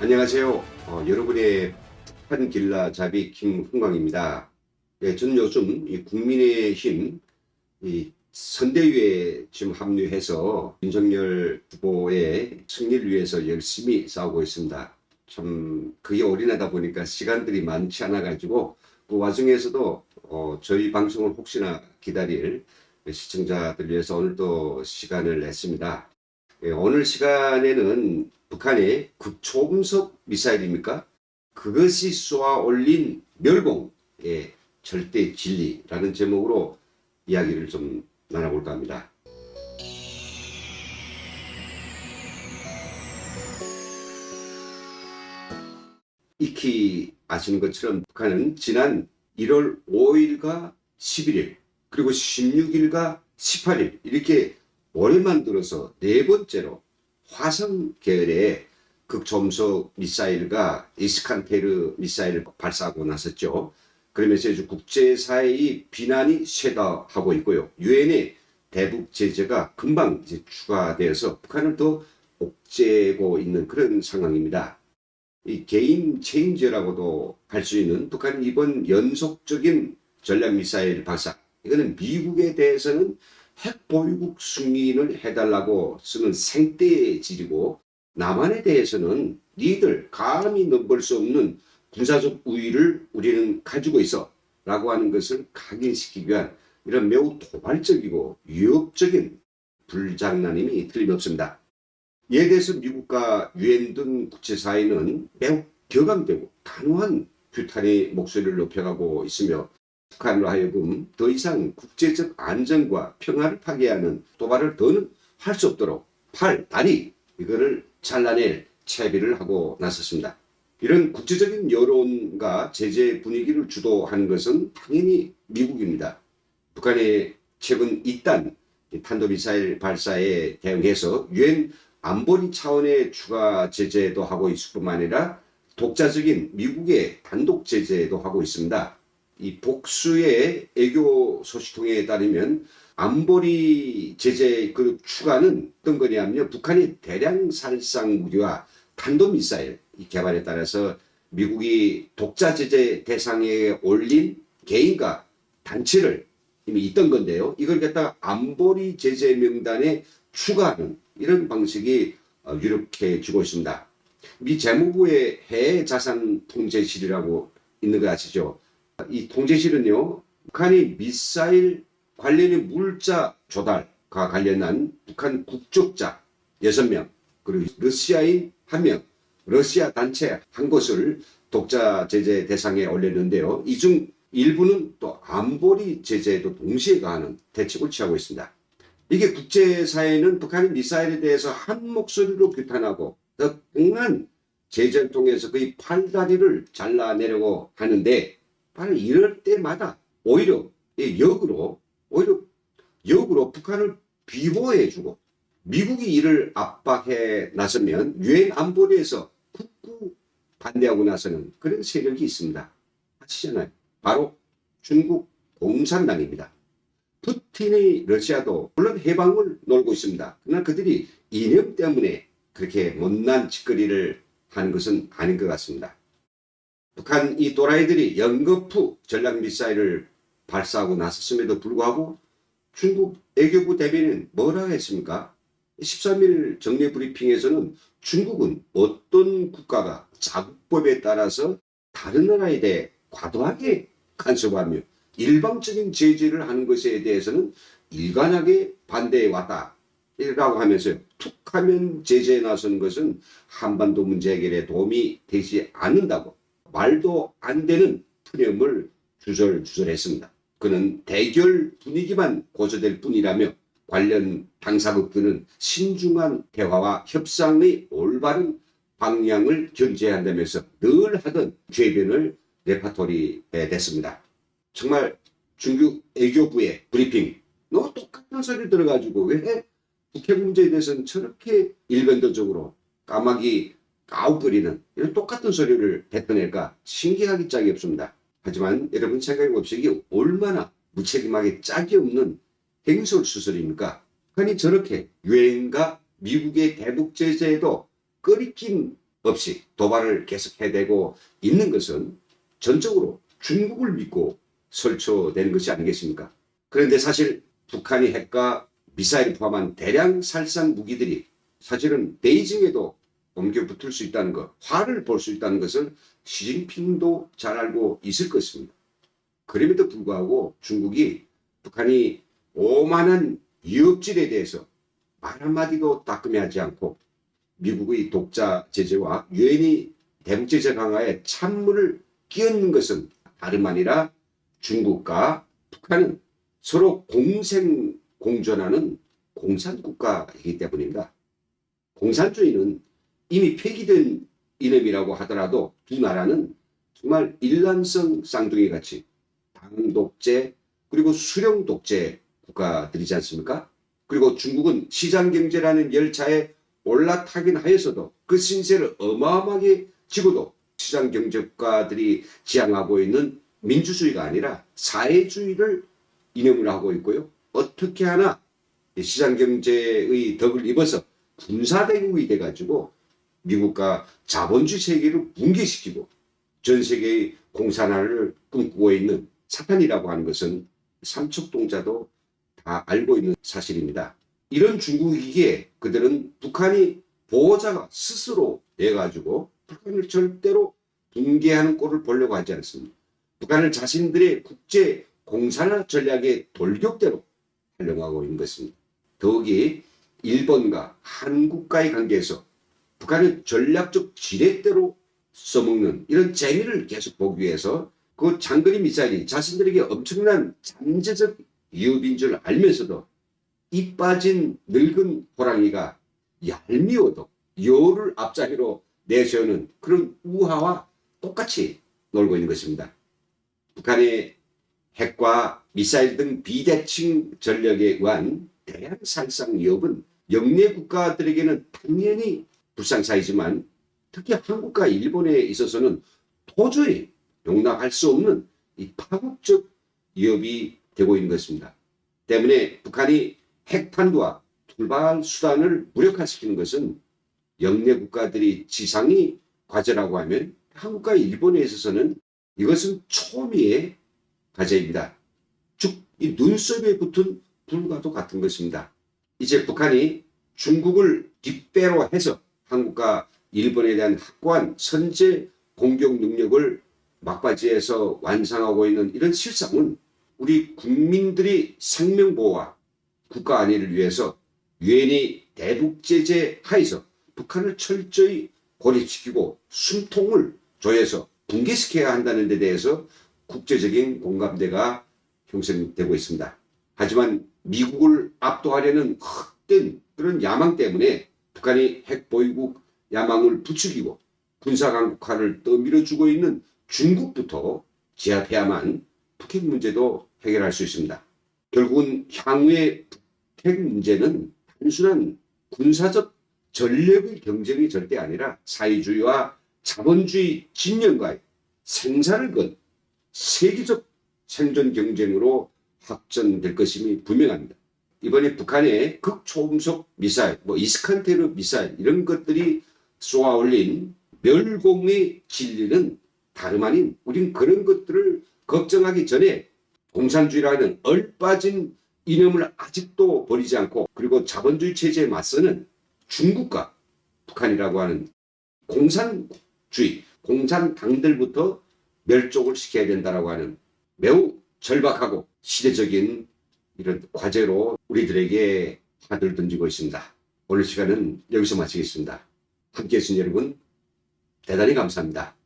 안녕하세요. 여러분의 북한 길라잡이 김흥광입니다. 네, 저는 요즘 이 국민의힘 이 선대위에 지금 합류해서 윤석열 후보의 승리를 위해서 열심히 싸우고 있습니다. 참 그게 올인하다 보니까 시간들이 많지 않아 가지고 그 와중에서도 저희 방송을 혹시나 기다릴 시청자들 위해서 오늘도 시간을 냈습니다. 오늘 시간에는 북한의 극초음속 미사일입니까? 그것이 쏘아 올린 멸공의 절대 진리라는 제목으로 이야기를 좀 나눠볼까 합니다. 익히 아시는 것처럼 북한은 지난 1월 5일과 11일 그리고 16일과 18일 이렇게 올해만 들어서 네 번째로 화성 계열의 극초음속 미사일과 이스칸테르 미사일을 발사하고 나섰죠. 그러면서 이제 국제사회의 비난이 쇄도하고 있고요. 유엔의 대북 제재가 금방 이제 추가되어서 북한을 더 옥죄고 있는 그런 상황입니다. 이 게임 체인저라고도 할 수 있는 북한 이번 연속적인 전략 미사일 발사. 이거는 미국에 대해서는 핵 보유국 승인을 해달라고 쓰는 생떼질이고, 남한에 대해서는 니들 감히 넘볼 수 없는 군사적 우위를 우리는 가지고 있어 라고 하는 것을 각인시키기 위한 이런 매우 도발적이고 위협적인 불장난임이 틀림없습니다. 이에 대해서 미국과 유엔 등 국제사회는 매우 격앙되고 단호한 규탄의 목소리를 높여가고 있으며, 북한으로 하여금 더 이상 국제적 안정과 평화를 파괴하는 도발을 더는 할 수 없도록 팔, 다리 이거를 잘라낼 채비를 하고 나섰습니다. 이런 국제적인 여론과 제재 분위기를 주도하는 것은 당연히 미국입니다. 북한의 최근 이딴 탄도미사일 발사에 대응해서 유엔 안보리 차원의 추가 제재도 하고 있을 뿐만 아니라 독자적인 미국의 단독 제재도 하고 있습니다. 이 복수의 애교 소식통에 따르면 안보리 제재 그 추가는 어떤 거냐면요, 북한이 대량 살상 무기와 탄도미사일 개발에 따라서 미국이 독자 제재 대상에 올린 개인과 단체를 이미 있던 건데요, 이걸 갖다가 안보리 제재 명단에 추가하는 이런 방식이 유력해지고 있습니다. 미 재무부의 해외 자산 통제실이라고 있는 거 아시죠? 이 통제실은요, 북한이 미사일 관련의 물자 조달과 관련한 북한 국적자 6명, 그리고 러시아인 1명, 러시아 단체 한 곳을 독자 제재 대상에 올렸는데요, 이 중 일부는 또 안보리 제재에도 동시에 가하는 대책을 취하고 있습니다. 이게 국제사회는 북한의 미사일에 대해서 한 목소리로 규탄하고 더 강한 제재를 통해서 그의 팔다리를 잘라내려고 하는데, 바로 이럴 때마다 오히려 역으로 북한을 비호해주고 미국이 이를 압박해 나서면 유엔 안보리에서 굳고 반대하고 나서는 그런 세력이 있습니다. 아시잖아요. 바로 중국 공산당입니다. 푸틴의 러시아도 물론 해방을 놀고 있습니다. 그러나 그들이 이념 때문에 그렇게 못난 짓거리를 하는 것은 아닌 것 같습니다. 북한 이 또라이들이 연거푸 전략미사일을 발사하고 나섰음에도 불구하고 중국 외교부 대변인은 뭐라고 했습니까? 13일 정례 브리핑에서는 중국은 어떤 국가가 자국법에 따라서 다른 나라에 대해 과도하게 간섭하며 일방적인 제재를 하는 것에 대해서는 일관하게 반대해 왔다 라고 하면서 툭하면 제재에 나서는 것은 한반도 문제 해결에 도움이 되지 않는다고 말도 안 되는 푸념을 주절주절했습니다. 그는 대결 분위기만 고조될 뿐이라며 관련 당사국들은 신중한 대화와 협상의 올바른 방향을 견제해야 한다면서 늘 하던 궤변을 레파토리에 냈습니다. 정말 중국 외교부의 브리핑, 너 똑같은 소리 들어가지고 왜 북핵 문제에 대해서는 저렇게 일변도적으로 까마귀 까웃거리는 이런 똑같은 소리를 뱉어낼까 신기하기 짝이 없습니다. 하지만 여러분 생각해봅시다. 이게 얼마나 무책임하게 짝이 없는 행설수설입니까? 아니 저렇게 유엔과 미국의 대북 제재에도 끓이낀 없이 도발을 계속 해대고 있는 것은 전적으로 중국을 믿고 설쳐된 것이 아니겠습니까? 그런데 사실 북한이 핵과 미사일 포함한 대량 살상 무기들이 사실은 베이징에도 옮겨 붙을 수 있다는 것, 화를 볼 수 있다는 것을 시진핑도 잘 알고 있을 것입니다. 그럼에도 불구하고 중국이 북한이 오만한 위협질에 대해서 말 한마디도 따끔해하지 않고 미국의 독자 제재와 유엔이 대북 제재 강화에 찬물을 끼얹는 것은 다름 아니라 중국과 북한은 서로 공생 공존하는 공산국가이기 때문입니다. 공산주의는 이미 폐기된 이념이라고 하더라도 두 나라는 정말 일란성 쌍둥이 같이 당독재 그리고 수령독재 국가들이지 않습니까? 그리고 중국은 시장경제라는 열차에 올라타긴 하였어도 그 신세를 어마어마하게 지고도 시장경제국가들이 지향하고 있는 민주주의가 아니라 사회주의를 이념을 하고 있고요. 어떻게 하나 시장경제의 덕을 입어서 군사대국이 돼가지고 미국과 자본주의 세계를 붕괴시키고 전 세계의 공산화를 꿈꾸고 있는 사탄이라고 하는 것은 삼척동자도 다 알고 있는 사실입니다. 이런 중국이기에 그들은 북한이 보호자가 스스로 돼가지고 북한을 절대로 붕괴하는 꼴을 보려고 하지 않습니다. 북한을 자신들의 국제 공산화 전략의 돌격대로 활용하고 있는 것입니다. 더욱이 일본과 한국과의 관계에서 북한의 전략적 지렛대로 써먹는 이런 재미를 계속 보기 위해서 그 장거리 미사일이 자신들에게 엄청난 잠재적 위협인 줄 알면서도 이 빠진 늙은 호랑이가 얄미워도 여우를 앞자리로 내세우는 그런 우화와 똑같이 놀고 있는 것입니다. 북한의 핵과 미사일 등 비대칭 전력에 의한 대량 살상 위협은 영내 국가들에게는 당연히 불상사이지만 특히 한국과 일본에 있어서는 도저히 용납할 수 없는 이 파국적 위협이 되고 있는 것입니다. 때문에 북한이 핵탄두와 돌발 수단을 무력화시키는 것은 영내 국가들이 지상이 과제라고 하면 한국과 일본에 있어서는 이것은 초미의 과제입니다. 즉, 이 눈썹에 붙은 불과도 같은 것입니다. 이제 북한이 중국을 뒷배로 해서 한국과 일본에 대한 확고한 선제 공격 능력을 막바지에서 완성하고 있는 이런 실상은 우리 국민들이 생명보호와 국가 안위를 위해서 유엔이 대북 제재 하에서 북한을 철저히 고립시키고 숨통을 조여서 붕괴시켜야 한다는 데 대해서 국제적인 공감대가 형성되고 있습니다. 하지만 미국을 압도하려는 헛된 그런 야망 때문에 북한이 핵보유국 야망을 부추기고 군사강국화를 떠밀어주고 있는 중국부터 제압해야만 북핵 문제도 해결할 수 있습니다. 결국은 향후의 북핵 문제는 단순한 군사적 전력의 경쟁이 절대 아니라 사회주의와 자본주의 진영과의 생사를 건 세계적 생존 경쟁으로 확전될 것임이 분명합니다. 이번에 북한의 극초음속 미사일, 이스칸테르 미사일 이런 것들이 쏘아올린 멸공의 진리는 다름 아닌 우린 그런 것들을 걱정하기 전에 공산주의라는 얼빠진 이념을 아직도 버리지 않고 그리고 자본주의 체제에 맞서는 중국과 북한이라고 하는 공산주의, 공산당들부터 멸종을 시켜야 된다라고 하는 매우 절박하고 시대적인 이런 과제로 우리들에게 화두를 던지고 있습니다. 오늘 시간은 여기서 마치겠습니다. 함께해 주신 여러분 대단히 감사합니다.